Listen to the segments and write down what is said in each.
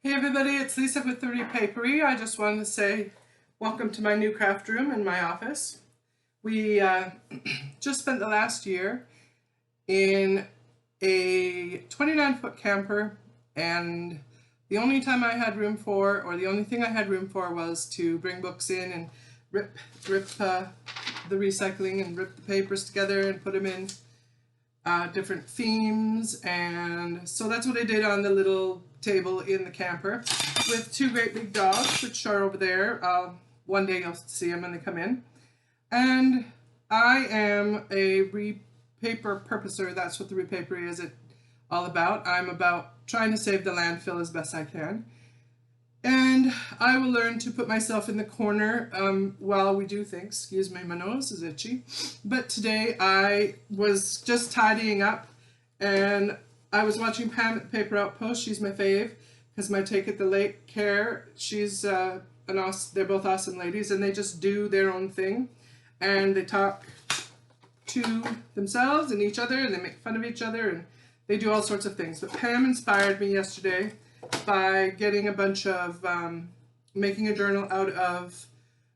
Hey everybody, it's Lisa with The Repapery. I just wanted to say welcome to my new craft room in my office. We just spent the last year in a 29-foot camper, and the only time I had room for, or the only thing I had room for, was to bring books in and rip the recycling and rip the papers together and put them in different themes. And so that's what I did on the little table in the camper with two great big dogs, which are over there. One day you'll see them when they come in. And I am a repaper purposer. That's what the repapery is all about. I'm about trying to save the landfill as best I can. And I will learn to put myself in the corner while we do things. Excuse me, my nose is itchy. But today I was just tidying up, and I was watching Pam at the Paper Outpost. She's my fave, because my Take at the Lake Care, she's they're both awesome ladies, and they just do their own thing. And they talk to themselves and each other, and they make fun of each other, and they do all sorts of things. But Pam inspired me yesterday by getting a bunch of, making a journal out of,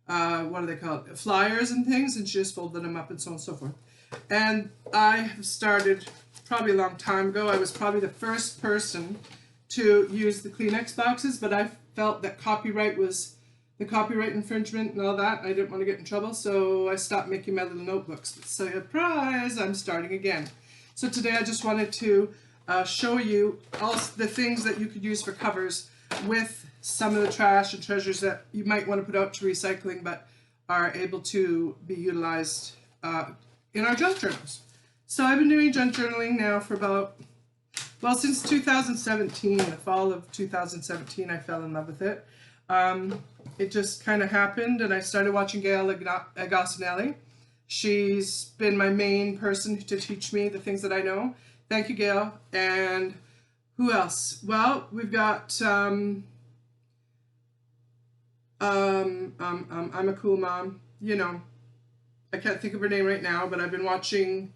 what do they call it, flyers and things, and she just folded them up and so on and so forth. And I have started probably a long time ago. I was probably the first person to use the Kleenex boxes, but I felt that copyright was the copyright infringement and all that. I didn't want to get in trouble, so I stopped making my little notebooks. But surprise, I'm starting again. So today I just wanted to show you all the things that you could use for covers with some of the trash and treasures that you might want to put out to recycling but are able to be utilized in our junk journals. So I've been doing junk journaling now for about, well, since 2017, the fall of 2017, I fell in love with it. It just kind of happened, and I started watching Gail Agostinelli. She's been my main person to teach me the things that I know. Thank you, Gail. And who else? Well, we've got I'm a Cool Mom. You know, I can't think of her name right now, but I've been watching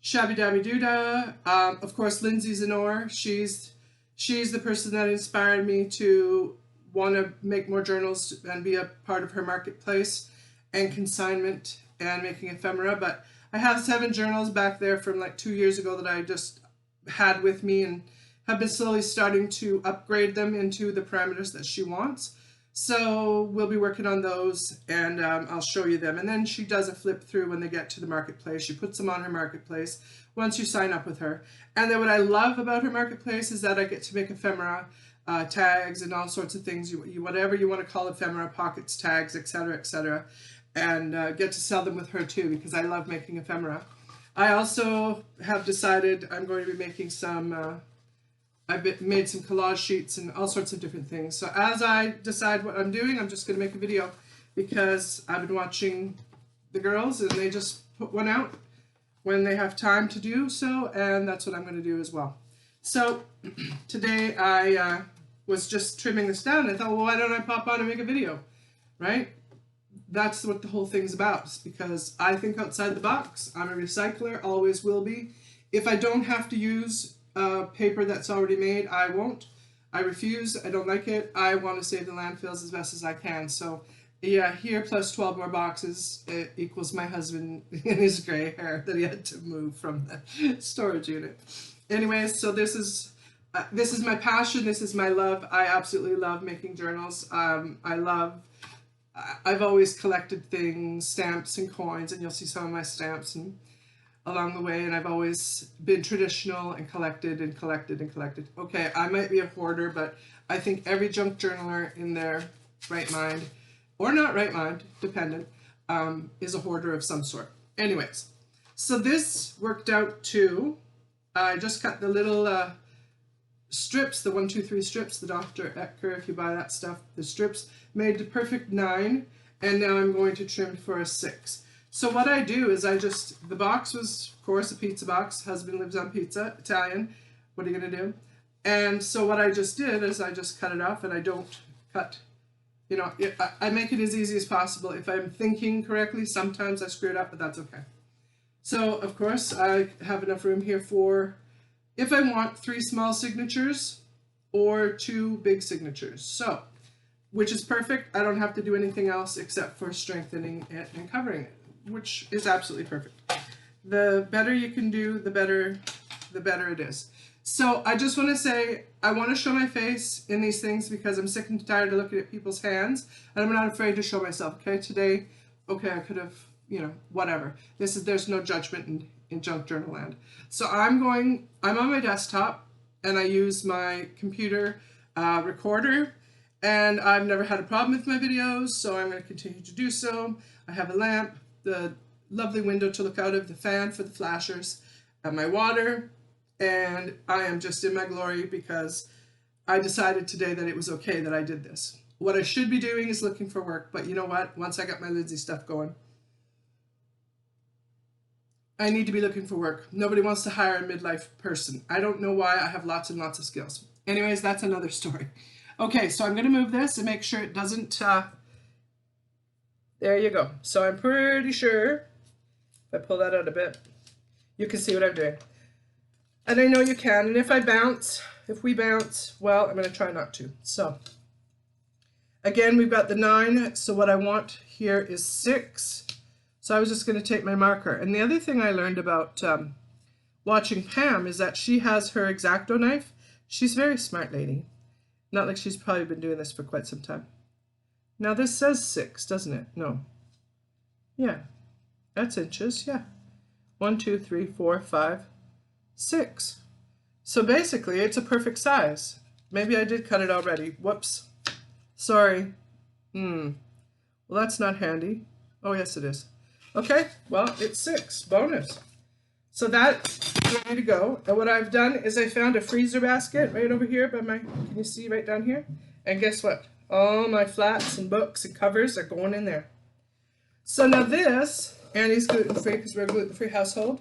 Shabby Dabby Doodah. Of course, Lindsay Zenor. She's the person that inspired me to want to make more journals and be a part of her marketplace and consignment and making ephemera. But I have 7 journals back there from like 2 years ago that I just had with me, and have been slowly starting to upgrade them into the parameters that she wants. So we'll be working on those, and I'll show you them. And then she does a flip through when they get to the marketplace. She puts them on her marketplace once you sign up with her. And then what I love about her marketplace is that I get to make ephemera, tags, and all sorts of things, whatever you want to call ephemera, pockets, tags, etc., and get to sell them with her too, because I love making ephemera. I also have decided I'm going to be making some, I've made some collage sheets and all sorts of different things. So as I decide what I'm doing, I'm just going to make a video, because I've been watching the girls and they just put one out when they have time to do so, and that's what I'm going to do as well. So today I was just trimming this down, and I thought, well, why don't I pop on and make a video, right? That's what the whole thing's about, because I think outside the box. I'm a recycler, always will be. If I don't have to use paper that's already made, I won't. I refuse. I don't like it. I want to save the landfills as best as I can. So yeah, here plus 12 more boxes equals my husband in his gray hair that he had to move from the storage unit. Anyways, so this is my passion. This is my love. I absolutely love making journals. I've always collected things, stamps and coins, and you'll see some of my stamps and along the way, and I've always been traditional and collected and collected and collected. Okay, I might be a hoarder, but I think every junk journaler in their right mind, or not right mind, dependent, is a hoarder of some sort. Anyways, so this worked out to, I just cut the little strips, the 1, 2, 3 strips, the Dr. Ecker, if you buy that stuff, the strips made the perfect 9, and now I'm going to trim for a 6. So what I do is the box was, of course, a pizza box. Husband lives on pizza, Italian. What are you going to do? And so what I just did is I just cut it off, and I don't cut, you know, I make it as easy as possible. If I'm thinking correctly, sometimes I screw it up, but that's okay. So, of course, I have enough room here for, if I want 3 small signatures, or 2 big signatures. So, which is perfect. I don't have to do anything else except for strengthening it and covering it, which is absolutely perfect. The better you can do, the better it is. So I just want to say, I want to show my face in these things because I'm sick and tired of looking at people's hands, and I'm not afraid to show myself. Okay, today, okay, I could have, you know, whatever. There's no judgment in junk journal land. So I'm on my desktop, and I use my computer recorder, and I've never had a problem with my videos, so I'm going to continue to do so. I have a lamp, the lovely window to look out of, the fan for the flashers, and my water, and I am just in my glory because I decided today that it was okay that I did this. What I should be doing is looking for work, but you know what? Once I got my Lindsay stuff going, I need to be looking for work. Nobody wants to hire a midlife person. I don't know why. I have lots and lots of skills. Anyways, that's another story. Okay, so I'm going to move this and make sure it doesn't, there you go. So I'm pretty sure, if I pull that out a bit, you can see what I'm doing. And I know you can, and if we bounce, well, I'm going to try not to. So, again, we've got the 9, so what I want here is 6. So I was just going to take my marker. And the other thing I learned about watching Pam is that she has her X-Acto knife. She's a very smart lady. Not like she's probably been doing this for quite some time. Now this says 6, doesn't it? No. Yeah, that's inches, yeah. 1, 2, 3, 4, 5, 6. So basically it's a perfect size. Maybe I did cut it already. Whoops. Sorry. Well, that's not handy. Oh, yes it is. Okay, well, it's 6. Bonus. So that's ready to go. And what I've done is I found a freezer basket right over here by my, can you see right down here? And guess what? All my flats and books and covers are going in there. So now this, Annie's gluten-free because we're a gluten-free household.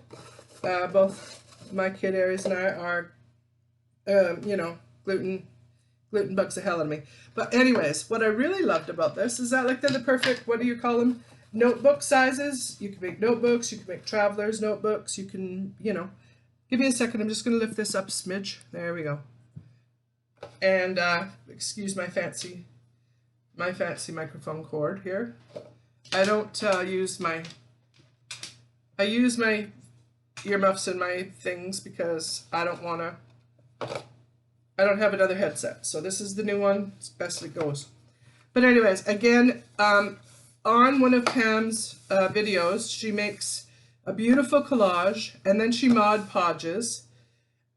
Both my kid Aries and I are, you know, gluten bugs the hell out of me. But anyways, what I really loved about this is that, like, they're the perfect, what do you call them? Notebook sizes. You can make notebooks, you can make traveler's notebooks, you can, you know, give me a second, I'm just going to lift this up a smidge. There we go. And excuse my fancy microphone cord here. I don't use my earmuffs and my things because I don't have another headset. So this is the new one, it's best it goes. But anyways, again, on one of Pam's videos, she makes a beautiful collage, and then she Mod Podges,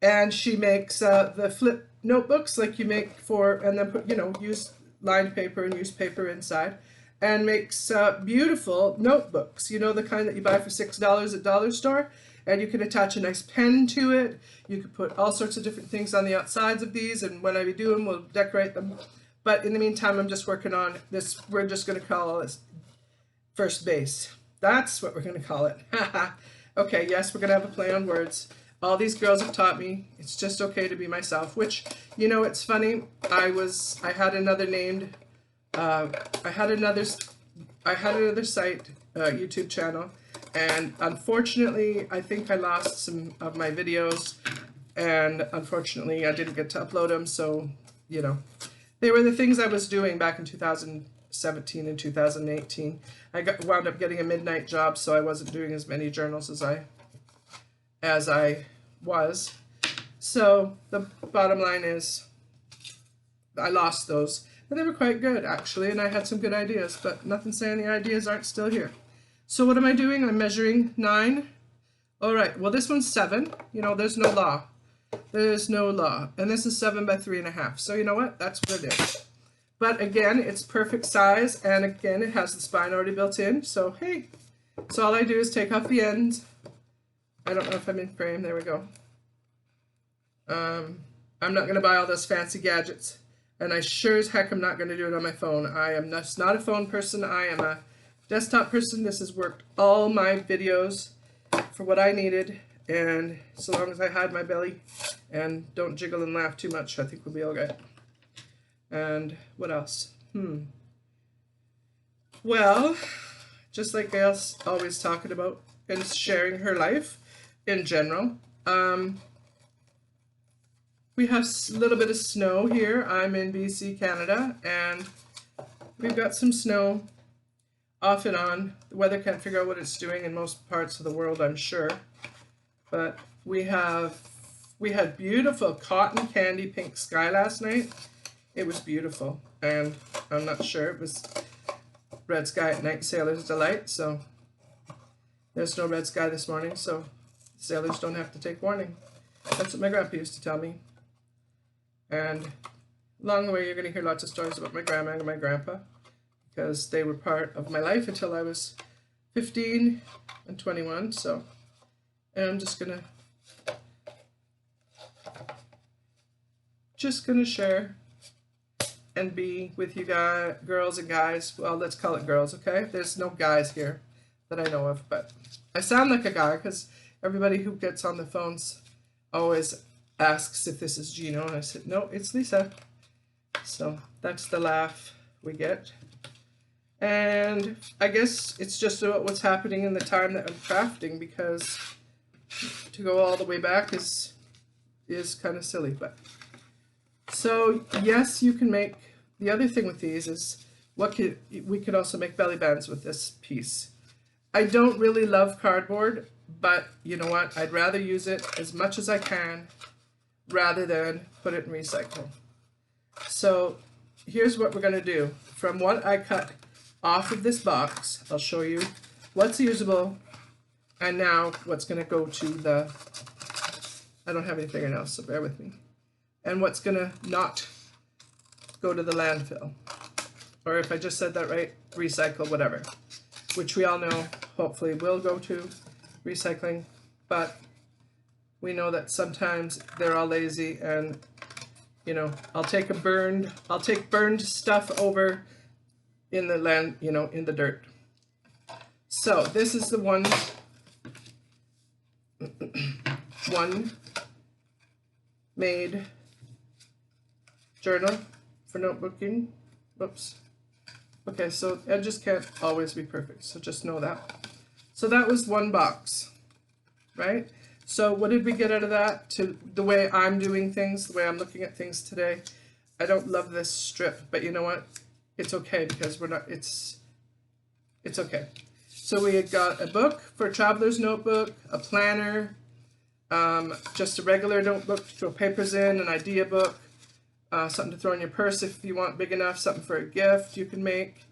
and she makes the flip notebooks like you make for, and then put, you know, use lined paper and newspaper inside, and makes beautiful notebooks, you know, the kind that you buy for $6 at Dollar Store, and you can attach a nice pen to it. You could put all sorts of different things on the outsides of these, and when I do them, we'll decorate them. But in the meantime, I'm just working on this. We're just going to call this First Base. That's what we're going to call it. Okay, yes, we're going to have a play on words. All these girls have taught me it's just okay to be myself, which, you know, it's funny. I had another named, I had another site, YouTube channel, and unfortunately, I think I lost some of my videos, and unfortunately, I didn't get to upload them, so, you know, they were the things I was doing back in 2017 and 2018. I wound up getting a midnight job, so I wasn't doing as many journals as I was. So the bottom line is I lost those. And they were quite good, actually, and I had some good ideas, but nothing saying the ideas aren't still here. So what am I doing? I'm measuring 9. All right, well, this one's 7. You know, there's no law. There's no law. And this is 7 by 3.5. So you know what? That's what it is. But again, it's perfect size, and again, it has the spine already built in. So hey, so all I do is take off the ends. I don't know if I'm in frame. There we go. I'm not going to buy all those fancy gadgets, and I sure as heck am not going to do it on my phone. I am just not a phone person. I am a desktop person. This has worked all my videos for what I needed, and so long as I hide my belly and don't jiggle and laugh too much, I think we'll be okay. And what else? Well, just like Gail's always talking about and sharing her life in general, We have a little bit of snow here. I'm in BC, Canada, and we've got some snow off and on. The weather can't figure out what it's doing in most parts of the world, I'm sure. But we had beautiful cotton candy pink sky last night. It was beautiful, and I'm not sure, it was red sky at night, sailor's delight, so there's no red sky this morning, so sailors don't have to take warning. That's what my grandpa used to tell me. And along the way, you're going to hear lots of stories about my grandma and my grandpa, because they were part of my life until I was 15 and 21. So, and I'm just gonna share and be with you guys, girls and guys. Well, let's call it girls, okay? There's no guys here that I know of, but I sound like a guy because everybody who gets on the phones always asks if this is Gino, and I said, no, it's Lisa. So that's the laugh we get. And I guess it's just about what's happening in the time that I'm crafting, because to go all the way back is kind of silly. But so yes, you can make, the other thing with these is we could also make belly bands with this piece. I don't really love cardboard, but you know what? I'd rather use it as much as I can rather than put it in recycle. So here's what we're going to do. From what I cut off of this box, I'll show you what's usable, and now what's going to go to the, I don't have any fingernails, so bear with me, and what's going to not go to the landfill, or if I just said that right, recycle, whatever, which we all know hopefully will go to recycling, but we know that sometimes they're all lazy, and you know, I'll take burned stuff over in the land, you know, in the dirt. So this is the one made journal for notebooking. Whoops. Okay, so edges can't always be perfect, so just know that. So that was one box, right? So what did we get out of that? To the way I'm doing things, the way I'm looking at things today. I don't love this strip, but you know what? It's okay, because we're not, it's okay. So we had got a book for a traveler's notebook, a planner, just a regular notebook to throw papers in, an idea book, something to throw in your purse if you want big enough, something for a gift you can make.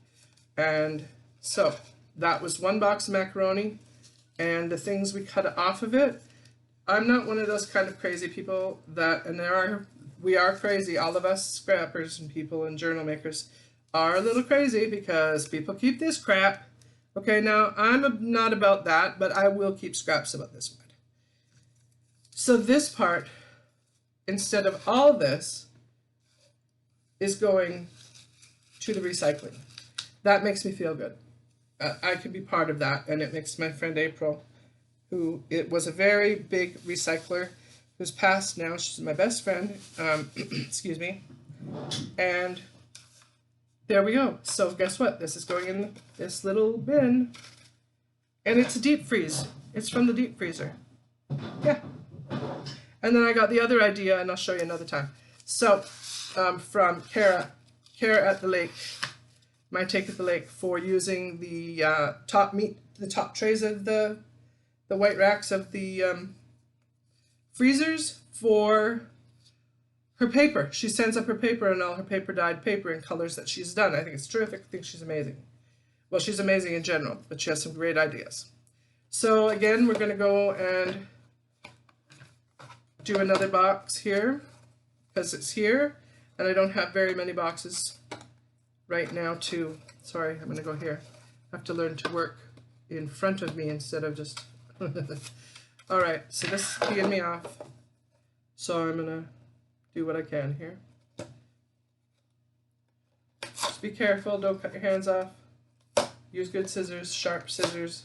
And so that was one box of macaroni, and the things we cut off of it. I'm not one of those kind of crazy people that, and we are crazy, all of us scrappers and people and journal makers are a little crazy because people keep this crap. Okay, now I'm not about that, but I will keep scraps about this one. So this part, instead of all this, is going to the recycling. That makes me feel good. I can be part of that, and it makes my friend April, who it was a very big recycler, who's passed now. She's my best friend. Excuse me. And there we go. So guess what? This is going in this little bin, and it's a deep freeze. It's from the deep freezer. Yeah. And then I got the other idea, and I'll show you another time. So from Kara at the lake, my take at the lake, for using the top trays of the white racks of the freezers for her paper. She sends up her paper and all her paper dyed paper in colors that she's done. I think it's terrific. I think she's amazing. Well, she's amazing in general, but she has some great ideas. So again, we're going to go and do another box here because it's here, and I don't have very many boxes right now to, sorry, I'm going to go here. I have to learn to work in front of me instead of just all right, so this is peeing me off, so I'm gonna do what I can here. Just be careful, don't cut your hands off. Use good scissors, sharp scissors.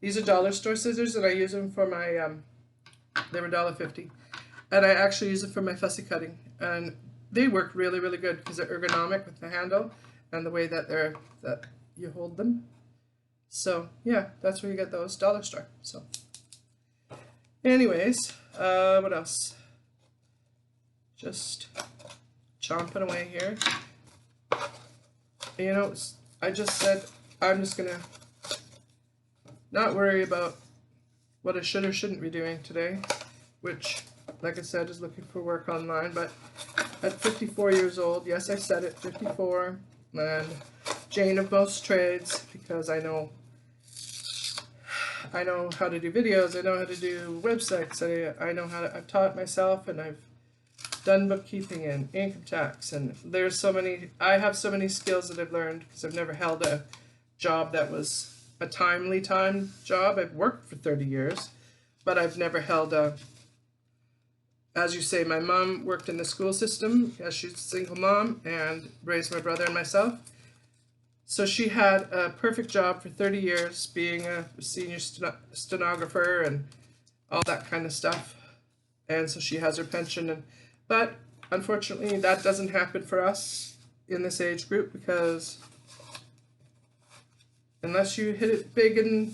These are dollar store scissors, and I use them for my they were $1.50, and I actually use them for my fussy cutting, and they work really, really good because they're ergonomic with the handle and the way that you hold them. So yeah, that's where you get those, dollar store. So anyways, what else? Just chomping away here. You know, I just said I'm just gonna not worry about what I should or shouldn't be doing today, which, like I said, is looking for work online. But at 54 years old, yes, I said it, 54, and Jane of most trades, because I know how to do videos, I know how to do websites, I know how to, I've taught myself, and I've done bookkeeping and income tax, and there's so many, I have so many skills that I've learned because I've never held a job that was a timely time job. I've worked for 30 years, but I've never held a, as you say, my mom worked in the school system as she's a single mom and raised my brother and myself. So she had a perfect job for 30 years being a senior stenographer and all that kind of stuff. And so she has her pension, but unfortunately that doesn't happen for us in this age group, because unless you hit it big and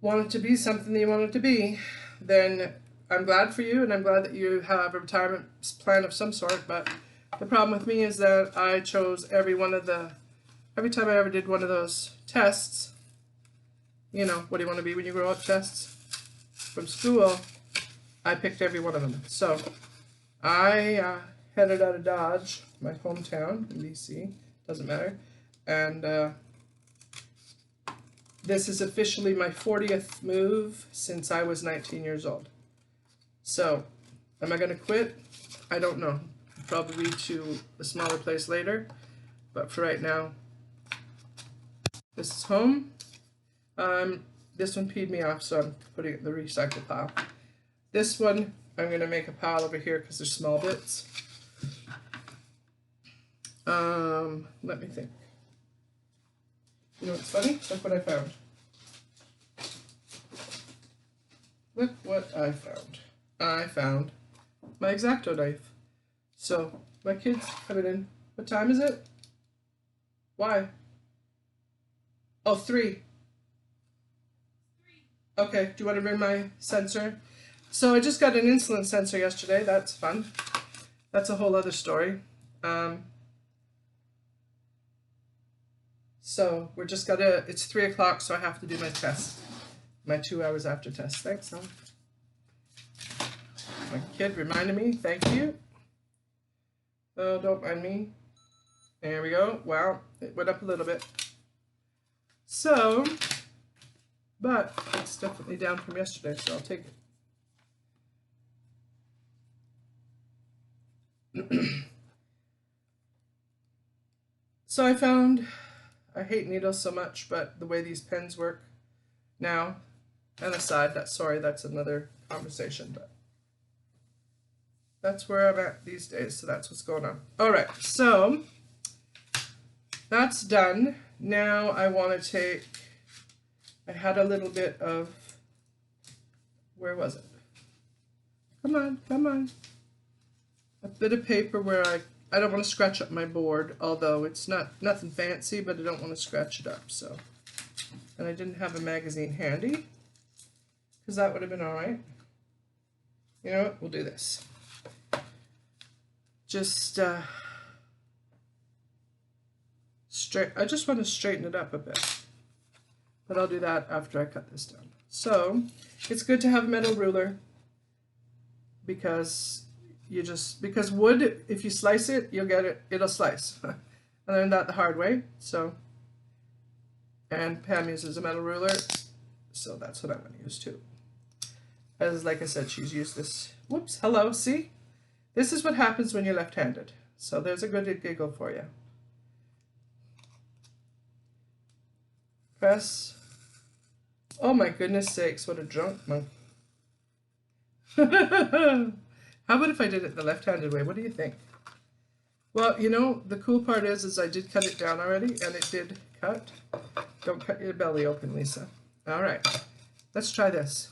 want it to be something that you want it to be, then I'm glad for you, and I'm glad that you have a retirement plan of some sort. But the problem with me is that I chose every time I ever did one of those tests, you know, what do you want to be when you grow up tests from school, I picked every one of them. So I headed out of Dodge, my hometown in BC, doesn't matter, and this is officially my 40th move since I was 19 years old. So, am I going to quit? I don't know. Probably to a smaller place later, but for right now, this is home. This one peed me off, so I'm putting it in the recycle pile. This one, I'm going to make a pile over here because there's small bits. Let me think. You know what's funny? Look what I found. Look what I found. I found my X-Acto knife. So, my kid's coming in. What time is it? Why? Oh, 3. Okay, do you want to ring my sensor? So I just got an insulin sensor yesterday. That's fun. That's a whole other story. So we're just it's 3 o'clock, so I have to do my test. My 2 hours after test. Thanks, hon. My kid reminded me. Thank you. Oh, don't mind me. There we go. Wow, it went up a little bit. So, but it's definitely down from yesterday, so I'll take it. So I hate needles so much, but the way these pens work now, and aside, that's another conversation, but that's where I'm at these days, so that's what's going on. All right, so that's done. Now I want to I had a little bit of, where was it? Come on. A bit of paper where I don't want to scratch up my board, although it's nothing fancy, but I don't want to scratch it up, so. And I didn't have a magazine handy, because that would have been all right. You know what? We'll do this. Just I just want to straighten it up a bit, but I'll do that after I cut this down. So it's good to have a metal ruler, because because wood, if you slice it, it'll slice. I learned that the hard way. So, and Pam uses a metal ruler, so that's what I'm going to use too. As like I said, she's used this. Whoops, hello, see? This is what happens when you're left-handed. So there's a good giggle for you. Press. Oh my goodness sakes, what a drunk monk. How about if I did it the left-handed way? What do you think? Well, you know, the cool part is I did cut it down already, and it did cut. Don't cut your belly open, Lisa. All right, let's try this.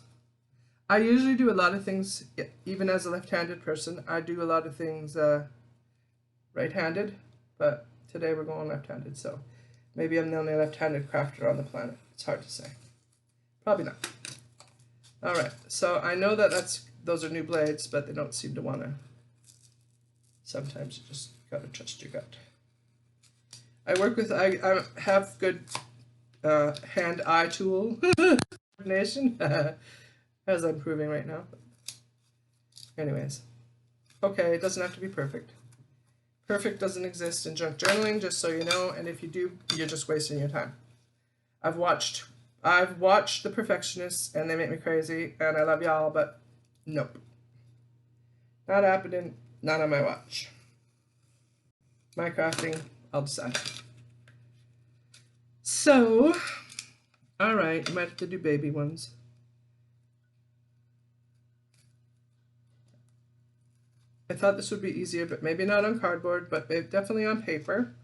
I usually do a lot of things, even as a left-handed person, I do a lot of things right-handed, but today we're going left-handed, so maybe I'm the only left-handed crafter on the planet. It's hard to say. Probably not. All right, so I know that those are new blades, but they don't seem to want to. Sometimes you just gotta trust your gut. I have good hand-eye tool coordination as I'm proving right now. Anyways, okay, it doesn't have to be perfect. Perfect doesn't exist in junk journaling, just so you know, and if you do, you're just wasting your time. I've watched the perfectionists, and they make me crazy, and I love y'all, but nope. Not happening, not on my watch. My crafting, I'll decide. So, all right, you might have to do baby ones. I thought this would be easier, but maybe not on cardboard, but definitely on paper.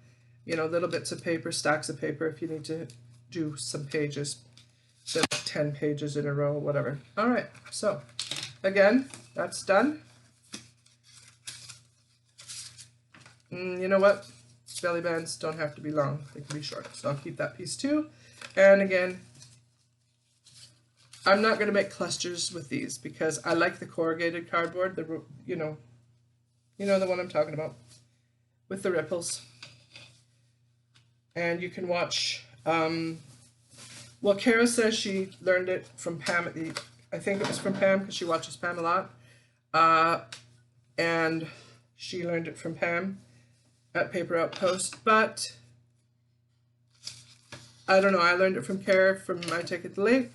You know, little bits of paper, stacks of paper if you need to do some pages, so 10 pages in a row, whatever. All right, so again, that's done. You know what? Belly bands don't have to be long, they can be short. So I'll keep that piece too. And again, I'm not going to make clusters with these because I like the corrugated cardboard, you know the one I'm talking about, with the ripples. And you can watch, well, Kara says she learned it from Pam I think it was from Pam because she watches Pam a lot. And she learned it from Pam at Paper Outpost, but I don't know, I learned it from Kara from I Take It to Lake,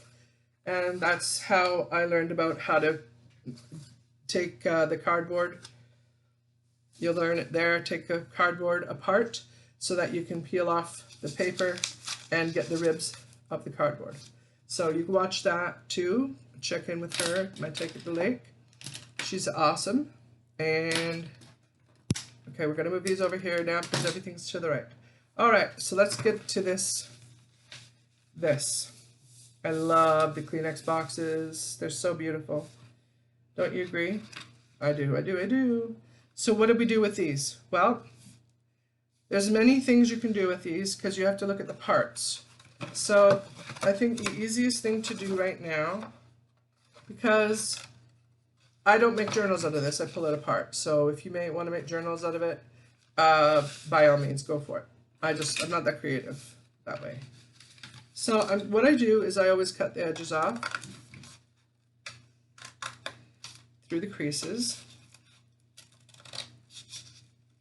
and that's how I learned about how to take the cardboard. You'll learn it there, take the cardboard apart so that you can peel off the paper and get the ribs of the cardboard. So you can watch that too, check in with her, I Take It to Lake. She's awesome. And okay, we're gonna move these over here now because everything's to the right. All right, so let's get to this. I love the Kleenex boxes. They're so beautiful. Don't you agree? I do. So what did we do with these? Well, there's many things you can do with these because you have to look at the parts. So I think the easiest thing to do right now, because I don't make journals out of this, I pull it apart. So if you may want to make journals out of it, by all means, go for it. I'm not that creative that way. So what I do is I always cut the edges off through the creases,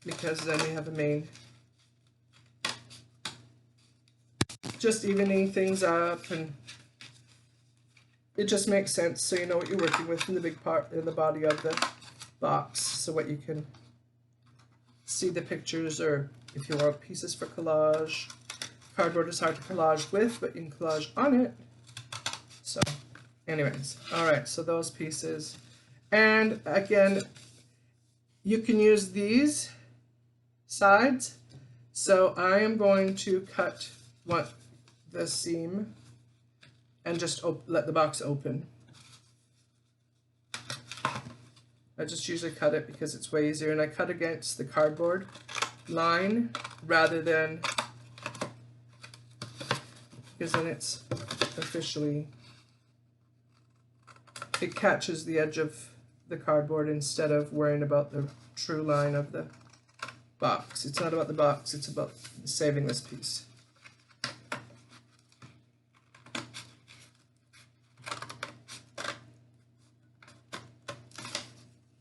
because then we have a main, just evening things up, and it just makes sense so you know what you're working with in the big part in the body of the box, so what you can see the pictures, or if you want pieces for collage. Cardboard is hard to collage with, but you can collage on it. So anyways, all right, so those pieces. And again, you can use these sides. So I am going to cut the seam and just let the box open. I just usually cut it because it's way easier, and I cut against the cardboard line rather than, because then it's officially, it catches the edge of the cardboard instead of worrying about the true line of the box. It's not about the box, it's about saving this piece.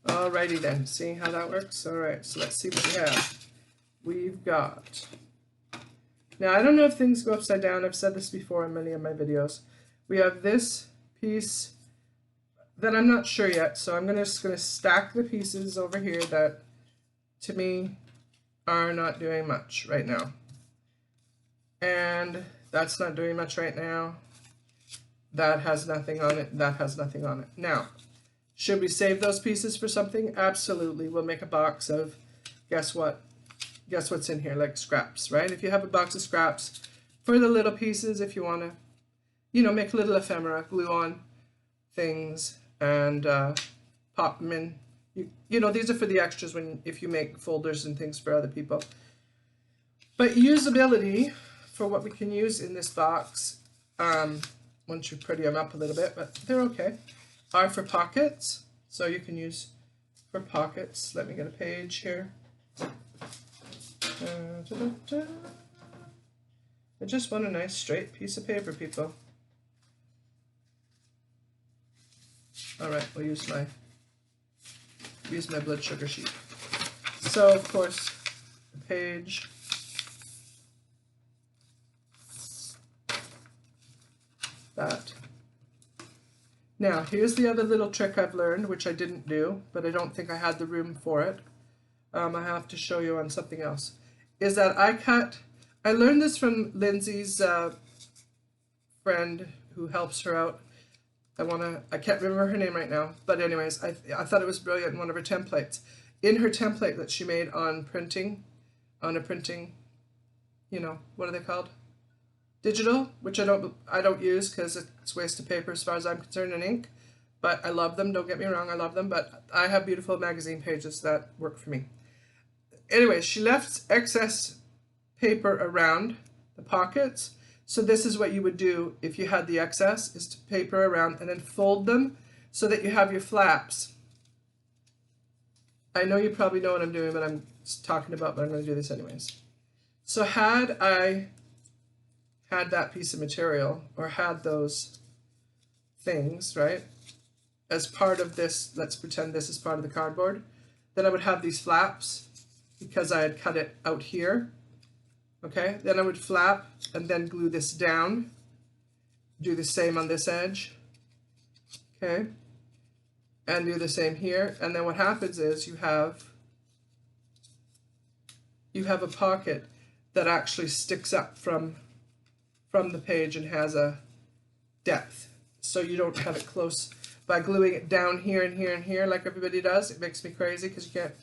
Alrighty then, see how that works? Alright, so let's see what we have. We've got, now I don't know if things go upside down, I've said this before in many of my videos. We have this piece that I'm not sure yet, so I'm just going to stack the pieces over here that to me are not doing much right now. And that's not doing much right now. That has nothing on it, that has nothing on it. Now, should we save those pieces for something? Absolutely. We'll make a box of, guess what? Guess what's in here? Like scraps, right? If you have a box of scraps for the little pieces, if you want to, you know, make little ephemera, glue on things and pop them in. You know, these are for the extras if you make folders and things for other people. But usability for what we can use in this box, once you pretty them up a little bit, but they're okay, are for pockets. So you can use for pockets. Let me get a page here. I just want a nice straight piece of paper, people. All right, we'll use my blood sugar sheet. So of course, the page. That. Now here's the other little trick I've learned, which I didn't do, but I don't think I had the room for it. I have to show you on something else. Is that I learned this from Lindsay's friend who helps her out. I can't remember her name right now, but anyways, I thought it was brilliant in one of her templates. In her template that she made on printing, you know, what are they called? Digital, which I don't use because it's a waste of paper as far as I'm concerned, and ink, but I love them, don't get me wrong, I love them, but I have beautiful magazine pages that work for me. Anyway, she left excess paper around the pockets, so this is what you would do if you had the excess, is to paper around and then fold them so that you have your flaps. I know you probably know what I'm doing, but I'm talking about, but I'm going to do this anyways. So had I had that piece of material, or had those things, right, as part of this, let's pretend this is part of the cardboard, then I would have these flaps because I had cut it out here, okay? Then I would flap and then glue this down, do the same on this edge, okay? And do the same here, and then what happens is you have a pocket that actually sticks up from the page and has a depth, so you don't have it close. By gluing it down here and here and here like everybody does, it makes me crazy because you can't,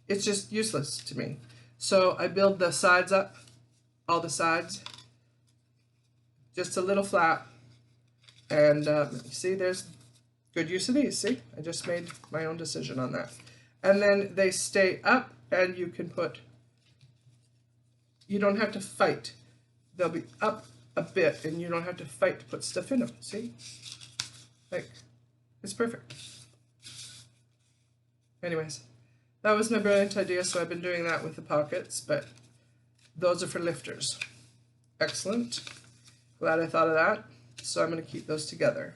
it's just useless to me. So I build the sides up, all the sides, just a little flap, and see, there's good use of these. See, I just made my own decision on that. And then they stay up, and you can put, you don't have to fight, they'll be up a bit and you don't have to fight to put stuff in them. See, like, it's perfect. Anyways, that was my brilliant idea, so I've been doing that with the pockets, but those are for lifters. Excellent, glad I thought of that. So I'm going to keep those together.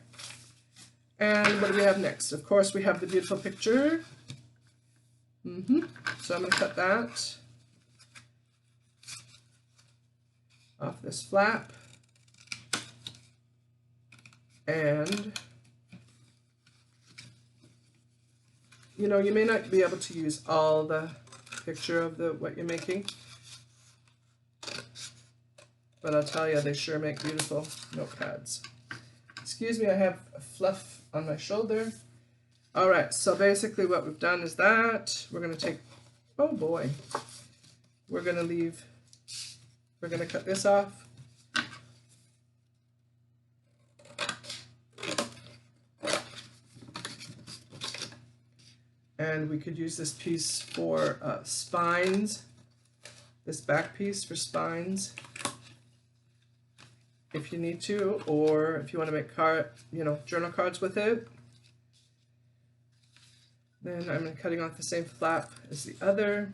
And what do we have next? Of course, we have the beautiful picture. So I'm going to cut that off this flap. And, you know, you may not be able to use all the picture of what you're making, but I'll tell you, they sure make beautiful notepads. Excuse me, I have a fluff on my shoulder. All right, so basically what we've done is that we're going to take, oh boy, we're going to cut this off. And we could use this piece for spines, this back piece for spines, if you need to, or if you want to make journal cards with it. Then I'm cutting off the same flap as the other,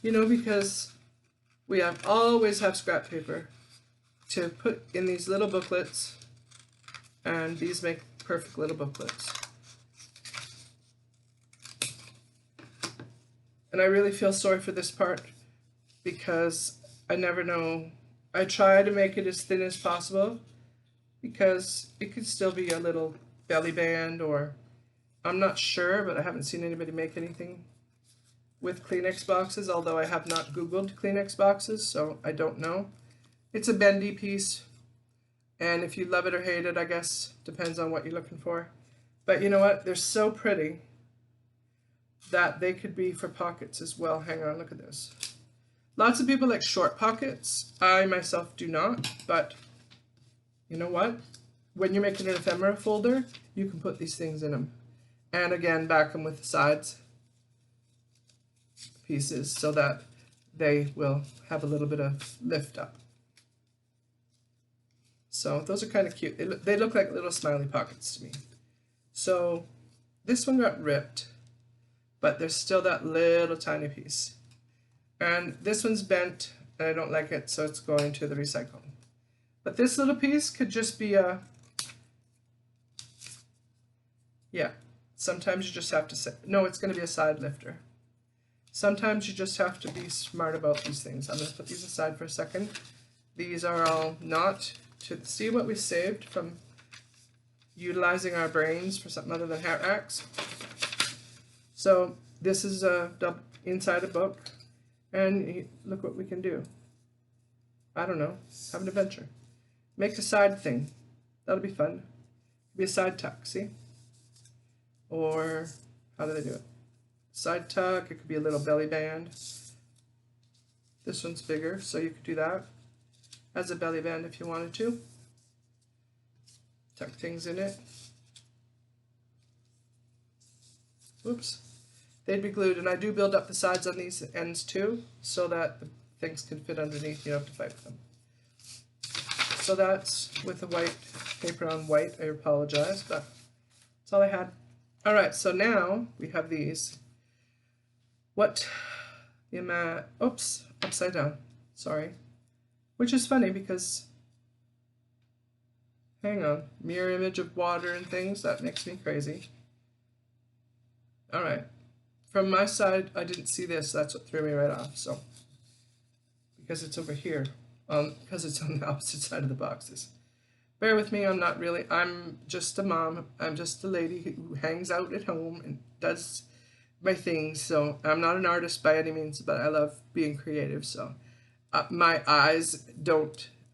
you know, because we always have scrap paper to put in these little booklets, and these make perfect little booklets. And I really feel sorry for this part because I never know. I try to make it as thin as possible because it could still be a little belly band, or I'm not sure, but I haven't seen anybody make anything with Kleenex boxes, although I have not Googled Kleenex boxes, so I don't know. It's a bendy piece, and if you love it or hate it, I guess, depends on what you're looking for. But you know what? They're so pretty that they could be for pockets as well. Hang on, look at this. Lots of people like short pockets. I myself do not, but you know what? When you're making an ephemera folder, you can put these things in them. And again, back them with the sides pieces so that they will have a little bit of lift up. So those are kind of cute. They look like little smiley pockets to me. So this one got ripped, but there's still that little tiny piece. And this one's bent, and I don't like it, so it's going to the recycle. But this little piece could just be a, yeah, sometimes you just have to say, no, it's going to be a side lifter. Sometimes you just have to be smart about these things. I'm going to put these aside for a second. These are all not to see what we saved from utilizing our brains for something other than hair axe. So this is a inside a book, and look what we can do. I don't know, have an adventure. Make a side thing. That'll be fun. Be a side tuck, see? Or how do they do it? Side tuck, it could be a little belly band. This one's bigger, so you could do that as a belly band if you wanted to. Tuck things in it. Oops. They'd be glued, and I do build up the sides on these ends too, so that the things can fit underneath. You don't have to fight with them. So that's with the white paper on white. I apologize, but that's all I had. All right, so now we have these. What? Oops, upside down. Sorry. Which is funny because, hang on, mirror image of water and things, that makes me crazy. All right. From my side, I didn't see this. That's what threw me right off. So, because it's over here, because it's on the opposite side of the boxes. Bear with me. I'm just a mom. I'm just a lady who hangs out at home and does my things. So I'm not an artist by any means, but I love being creative. So my eyes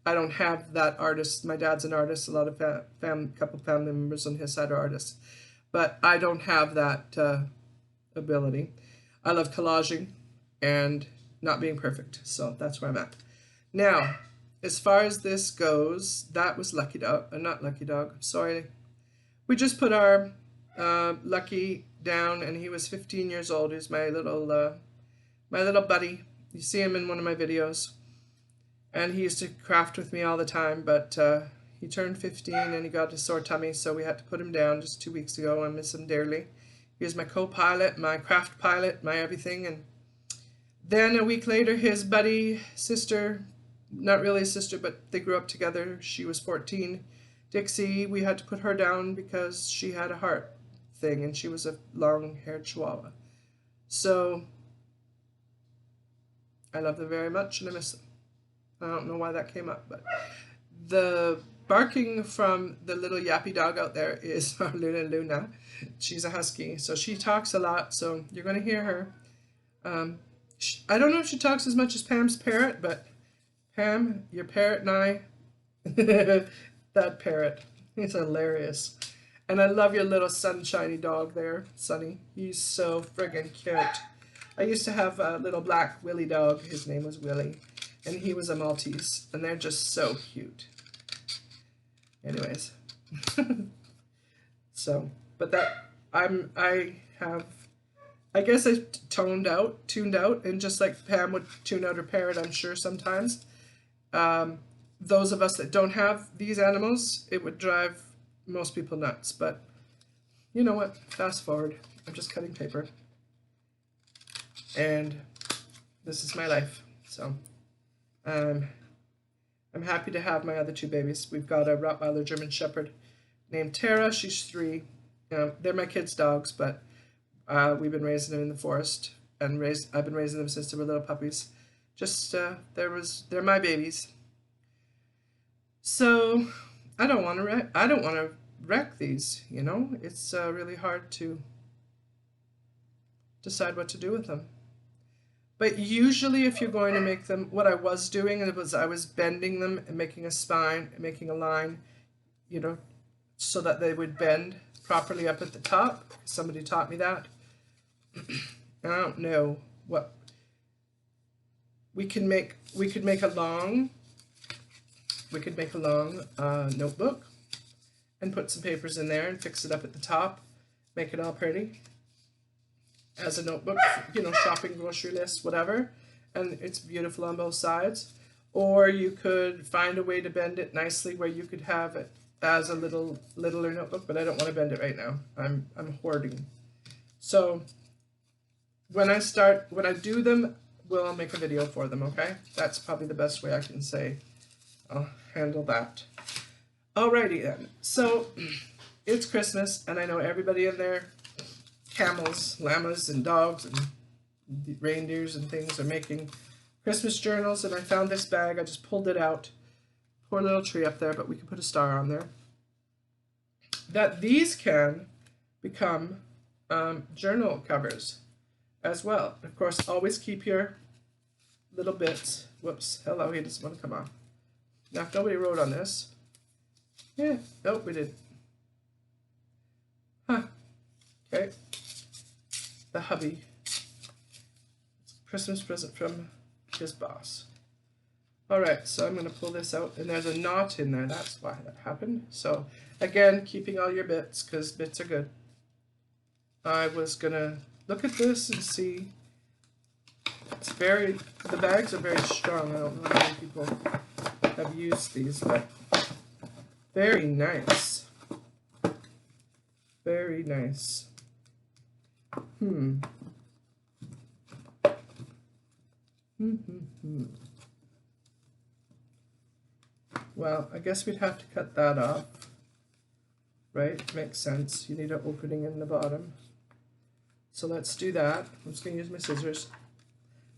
I don't have that artist. My dad's an artist. A lot of couple family members on his side are artists, but I don't have that ability. I love collaging and not being perfect, so that's where I'm at. Now, as far as this goes, that was Lucky Dog, not Lucky Dog, sorry. We just put our Lucky down, and he was 15 years old. He's my little buddy. You see him in one of my videos, and he used to craft with me all the time, but he turned 15 and he got a sore tummy, so we had to put him down just 2 weeks ago. I miss him dearly. He was my co-pilot, my craft pilot, my everything. And then a week later, his buddy, sister, not really a sister, but they grew up together. She was 14. Dixie, we had to put her down because she had a heart thing, and she was a long-haired Chihuahua. So I love them very much, and I miss them. I don't know why that came up, but the barking from the little yappy dog out there is our Luna. She's a husky, so she talks a lot, so you're going to hear her. I don't know if she talks as much as Pam's parrot, but Pam, your parrot and I, that parrot, he's hilarious. And I love your little sunshiny dog there, Sunny. He's so friggin' cute. I used to have a little black Willy dog. His name was Willy, and he was a Maltese, and they're just so cute. Anyways, so, but that, I guess I tuned out, and just like Pam would tune out her parrot, I'm sure sometimes, those of us that don't have these animals, it would drive most people nuts. But you know what, fast forward, I'm just cutting paper, and this is my life. So I'm happy to have my other two babies. We've got a Rottweiler German Shepherd named Tara. She's 3. They're my kids' dogs, but we've been raising them in the forest, and I've been raising them since they were little puppies. Just they're my babies. So I don't want to wreck these. You know, it's really hard to decide what to do with them. But usually if you're going to make them, what I was doing was I was bending them and making a spine, and making a line, you know, so that they would bend properly up at the top. Somebody taught me that. I don't know what we could make a long notebook and put some papers in there and fix it up at the top, make it all pretty as a notebook, you know, shopping, grocery list, whatever, and it's beautiful on both sides. Or you could find a way to bend it nicely where you could have it as a littler notebook, but I don't want to bend it right now. I'm hoarding. So when I do them, we'll make a video for them, okay? That's probably the best way I can say I'll handle that. Alrighty then. So it's Christmas, and I know everybody in there, camels, llamas, and dogs, and reindeers and things are making Christmas journals, and I found this bag. I just pulled it out. Poor little tree up there, but we can put a star on there. That these can become journal covers as well. Of course, always keep your little bits. Whoops, hello, he doesn't want to come on. Now, if nobody wrote on this. Yeah, nope, we did. Huh. Okay. The hubby. Christmas present from his boss. Alright, so I'm going to pull this out, and there's a knot in there. That's why that happened. So, again, keeping all your bits, because bits are good. I was going to look at this and see. The bags are very strong. I don't know how many people have used these, but very nice. Very nice. Well, I guess we'd have to cut that off. Right? Makes sense. You need an opening in the bottom. So let's do that. I'm just going to use my scissors.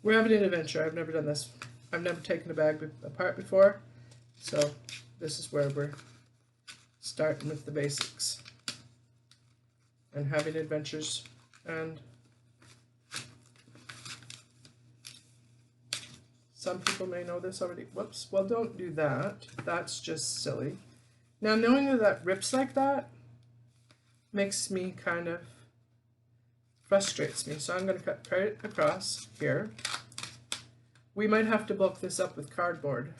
We're having an adventure. I've never done this. I've never taken a bag apart before. So this is where we're starting with the basics. And having adventures. And some people may know this already. Whoops. Well, don't do that. That's just silly. Now, knowing that that rips like that makes me kind of frustrates me. So I'm going to cut right across here. We might have to bulk this up with cardboard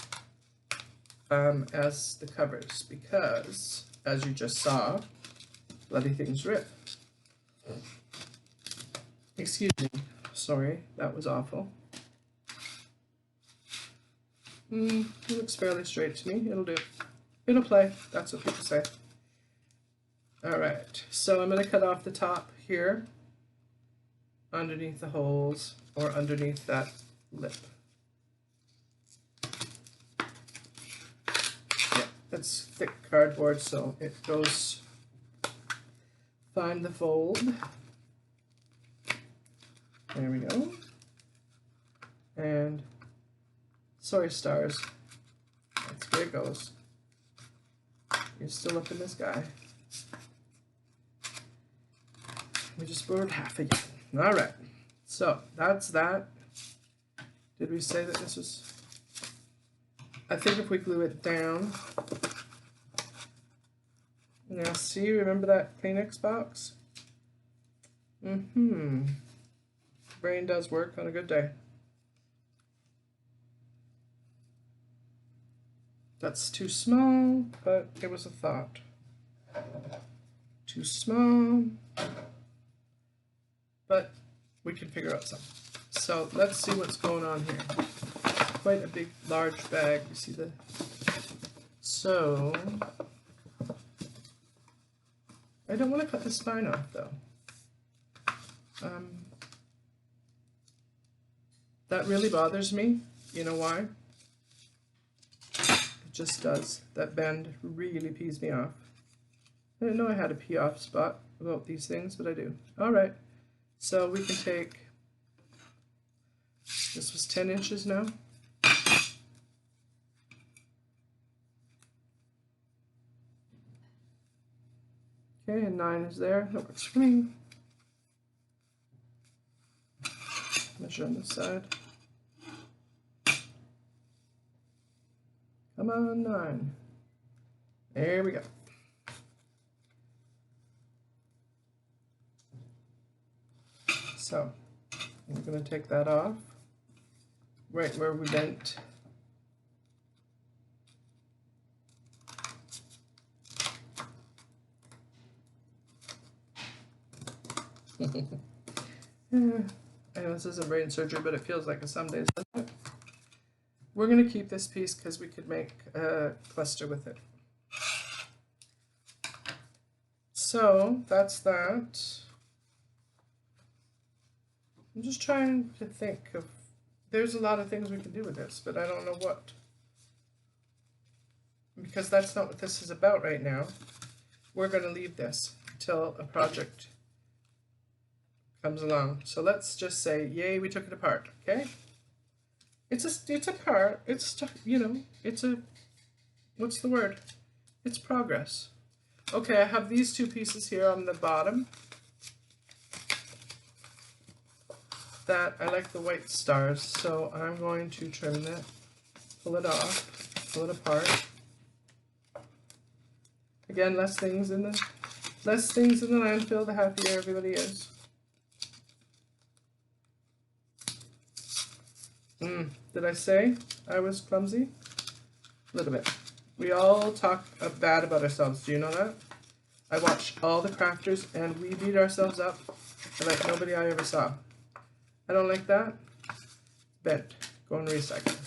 as the covers because, as you just saw, bloody things rip. Excuse me. Sorry, that was awful. It looks fairly straight to me. It'll do. It'll play. That's what people say. Alright, so I'm going to cut off the top here, underneath the holes, or underneath that lip. Yeah, it's thick cardboard, so it goes. Find the fold. There we go. And sorry, stars. That's where it goes. You're still up in the sky. We just borrowed half again. Alright, so that's that. Did we say that this was... I think if we glue it down... Now see, remember that Kleenex box? Brain does work on a good day. That's too small, but it was a thought. Too small, but we can figure out something. So let's see what's going on here. Quite a big, large bag. You see the... So... I don't want to cut the spine off, though. That really bothers me. You know why? It just does. That bend really pees me off. I didn't know I had a pee off spot about these things, but I do. Alright, so we can take, this was 10 inches now. Okay, and 9 is there. That works for me. Measure on this side. Come on, 9. There we go. So, I'm going to take that off, right where we bent. I know this isn't brain surgery, but it feels like it some days, doesn't it? We're going to keep this piece because we could make a cluster with it. So that's that. I'm just trying to think of, there's a lot of things we can do with this, but I don't know what. Because that's not what this is about right now. We're going to leave this till a project comes along. So let's just say, yay, we took it apart, okay? It's a part, it's, you know, it's a, what's the word? It's progress. Okay, I have these two pieces here on the bottom. That I like the white stars, so I'm going to trim that, pull it off, pull it apart. Again, less things in the landfill, the happier everybody is. Did I say I was clumsy? A little bit. We all talk bad about ourselves. Do you know that? I watch all the crafters and we beat ourselves up like nobody I ever saw. I don't like that. Bent. Go and recycle.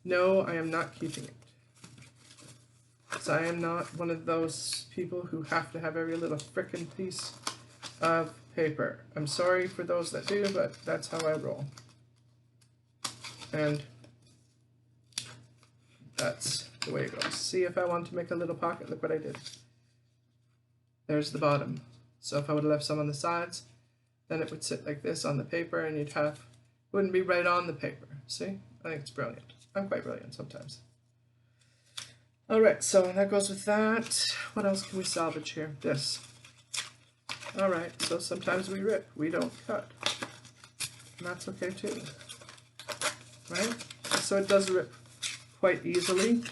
No, I am not keeping it. So I am not one of those people who have to have every little frickin' piece of paper. I'm sorry for those that do, but that's how I roll. And that's the way it goes. See, if I want to make a little pocket, look what I did. There's the bottom. So if I would have left some on the sides, then it would sit like this on the paper and you'd have, wouldn't be right on the paper. See? I think it's brilliant. I'm quite brilliant sometimes. Alright, so that goes with that. What else can we salvage here? This. Alright, so sometimes we rip, we don't cut. And that's okay too. Right? So it does rip quite easily.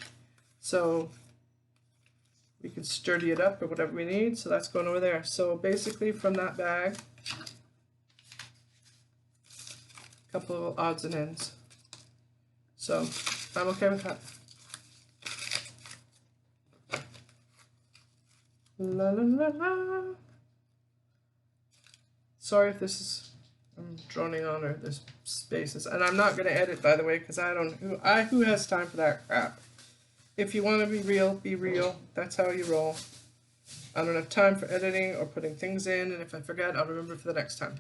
So we can sturdy it up or whatever we need. So that's going over there. So basically from that bag, a couple of odds and ends. So I'm okay with that. La la la la. Sorry if this is, I'm droning on, or there's spaces, and I'm not going to edit, by the way, because I don't, who has time for that crap? If you want to be real, be real. That's how you roll. I don't have time for editing or putting things in, and if I forget, I'll remember for the next time.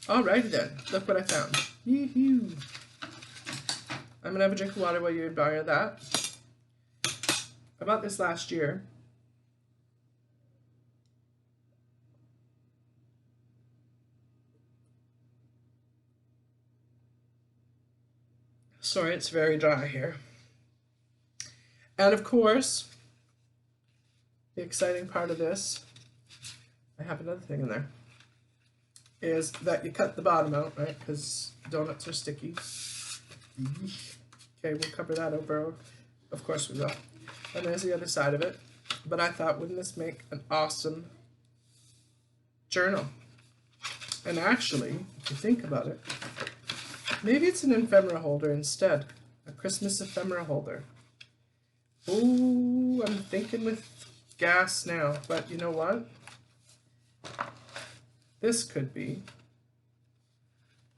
Alrighty then, look what I found. Yee-hoo. I'm going to have a drink of water while you admire that. I bought this last year. Sorry, it's very dry here. And of course, the exciting part of this, I have another thing in there, is that you cut the bottom out, right? Because donuts are sticky. Okay, we'll cover that over. Of course we will. And there's the other side of it. But I thought, wouldn't this make an awesome journal? And actually, if you think about it, maybe it's an ephemera holder instead. A Christmas ephemera holder. Ooh, I'm thinking with gas now. But you know what? This could be.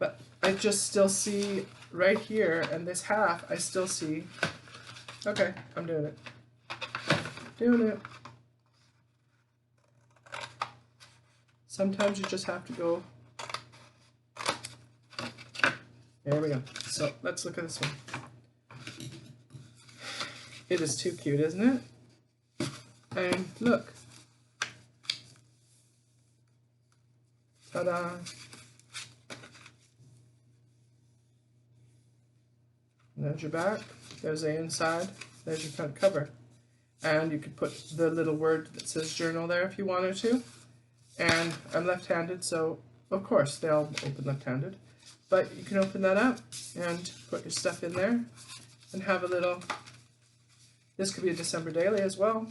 But I just still see right here, and this half, I still see. Okay, I'm doing it. Doing it. Sometimes you just have to go. There we go. So let's look at this one. It is too cute, isn't it? And look. Ta-da. There's your back. There's the inside. There's your front cover. And you could put the little word that says journal there if you wanted to. And I'm left-handed, so of course they all open left-handed. But you can open that up and put your stuff in there and have a little, this could be a December daily as well.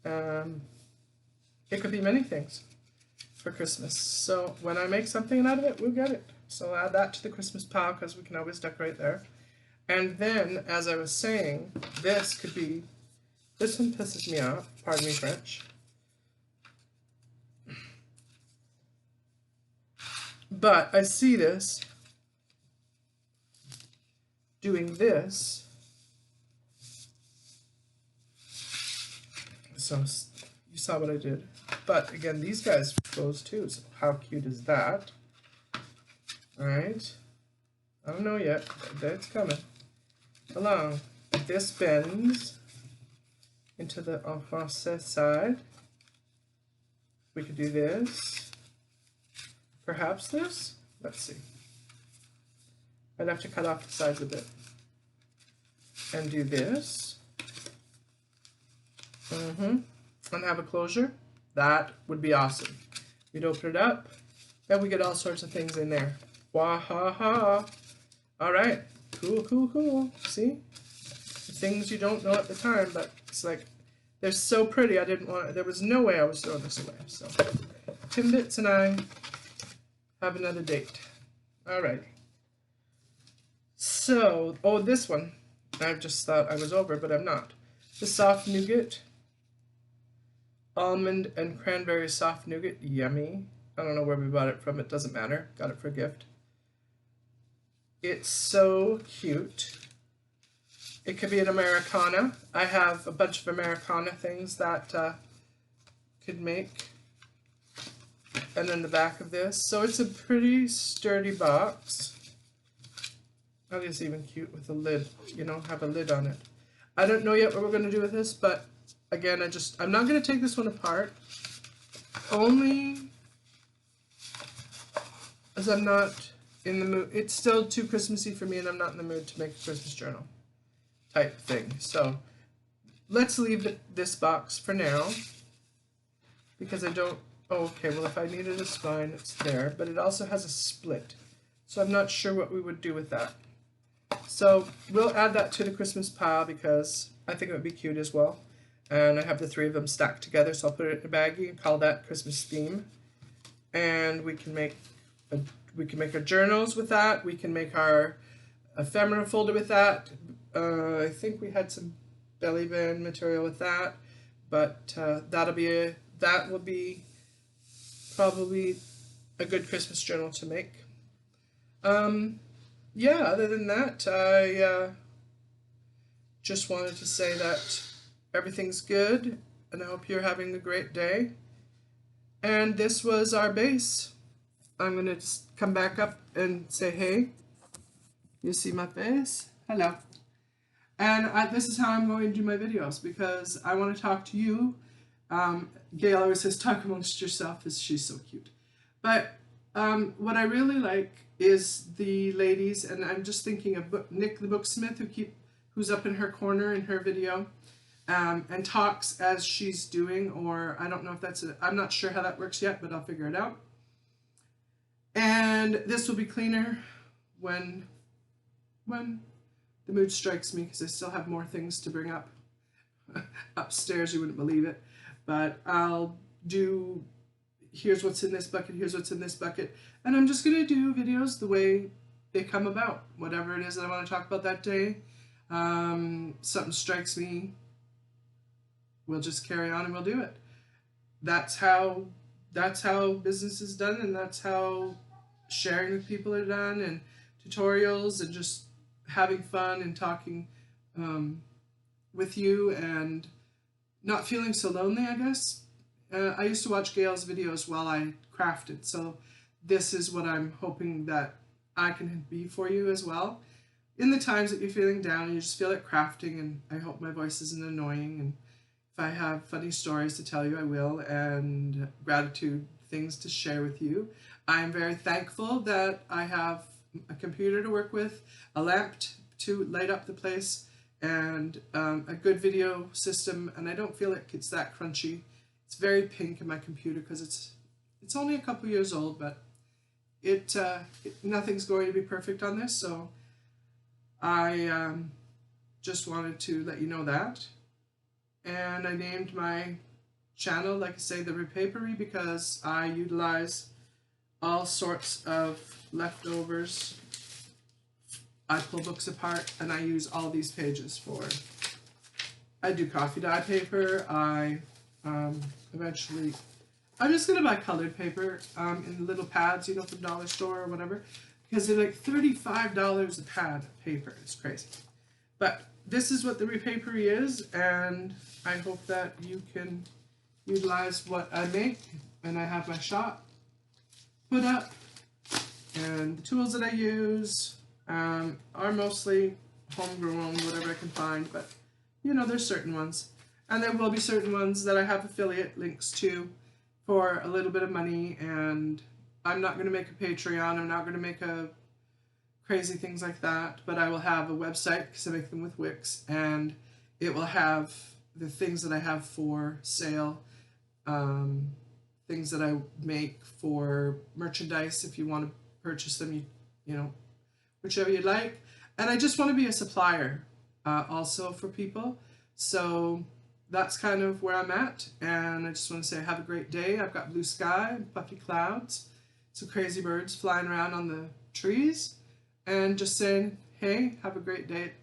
It could be many things for Christmas. So when I make something out of it, we'll get it. So add that to the Christmas pile because we can always decorate there. And then, as I was saying, this could be, this one pisses me off, pardon me French. But I see this doing this. So you You saw what I did. But again, these guys close too, so how cute is that? Alright. I don't know yet, but it's coming along. This bends into the en français side. We could do this. Perhaps this? Let's see. I'd have to cut off the sides a bit. And do this. And have a closure. That would be awesome. We'd open it up, and we get all sorts of things in there. Wah-ha-ha. All right. Cool, cool, cool. See? Things you don't know at the time, but it's like, they're so pretty. I didn't want it. There was no way I was throwing this away. So, Timbits and I have another date. All right. So, oh, this one. I just thought I was over, but I'm not. The soft nougat. Almond and cranberry soft nougat. Yummy. I don't know where we bought it from. It doesn't matter. Got it for a gift. It's so cute. It could be an Americana. I have a bunch of Americana things that could make. And then the back of this. So it's a pretty sturdy box. That is even cute with a lid. You know, have a lid on it. I don't know yet what we're going to do with this, but again, I'm not going to take this one apart. Only as I'm not in the mood. It's still too Christmassy for me, and I'm not in the mood to make a Christmas journal type thing. So let's leave this box for now, because I don't, oh, okay, well, if I needed a spine, it's there, but it also has a split. So I'm not sure what we would do with that. So we'll add that to the Christmas pile because I think it would be cute as well. And I have the three of them stacked together, so I'll put it in a baggie and call that Christmas theme. And we can make our journals with that. We can make our ephemera folder with that. I think we had some belly band material with that, but that will be probably a good Christmas journal to make. Yeah, other than that, I just wanted to say that everything's good, and I hope you're having a great day. And this was our base. I'm going to just come back up and say, hey, you see my face? Hello. And this is how I'm going to do my videos, because I want to talk to you. Gail always says, talk amongst yourself, she's so cute. But what I really like is the ladies, and I'm just thinking of Nick the Booksmith, who's up in her corner in her video, and talks as she's doing, or I don't know if I'm not sure how that works yet, but I'll figure it out. And this will be cleaner when the mood strikes me, because I still have more things to bring up upstairs, you wouldn't believe it. But I'll do, here's what's in this bucket, here's what's in this bucket, and I'm just going to do videos the way they come about, whatever it is that I want to talk about that day. Something strikes me, we'll just carry on and we'll do it. That's how business is done, and that's how sharing with people are done, and tutorials, and just having fun and talking with you and not feeling so lonely, I guess. I used to watch Gail's videos while I crafted, so this is what I'm hoping that I can be for you as well. In the times that you're feeling down and you just feel like crafting, and I hope my voice isn't annoying, and if I have funny stories to tell you, I will, and gratitude things to share with you. I'm very thankful that I have a computer to work with, a lamp to light up the place, and a good video system, and I don't feel like it's that crunchy. It's very pink in my computer because it's only a couple years old, but nothing's going to be perfect on this, so I just wanted to let you know that. And I named my channel, like I say, The Repapery, because I utilize all sorts of leftovers. I pull books apart and I use all these pages for, I do coffee dye paper. I eventually, I'm just going to buy colored paper in little pads, you know, from Dollar Store or whatever, because they're like $35 a pad of paper. It's crazy. But this is what The Repapery is, and I hope that you can utilize what I make, and I have my shop put up, and the tools that I use are mostly homegrown, whatever I can find, but you know, there's certain ones. And there will be certain ones that I have affiliate links to for a little bit of money, and I'm not going to make a Patreon, I'm not going to make a crazy things like that, but I will have a website because I make them with Wix, and it will have the things that I have for sale, things that I make for merchandise if you want to purchase them, you know, whichever you like. And I just want to be a supplier also for people. So that's kind of where I'm at, and I just want to say have a great day. I've got blue sky, puffy clouds, some crazy birds flying around on the trees, and just saying, hey, have a great day.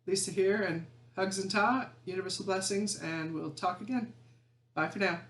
Lisa here, and hugs and ta, universal blessings, and we'll talk again. Bye for now.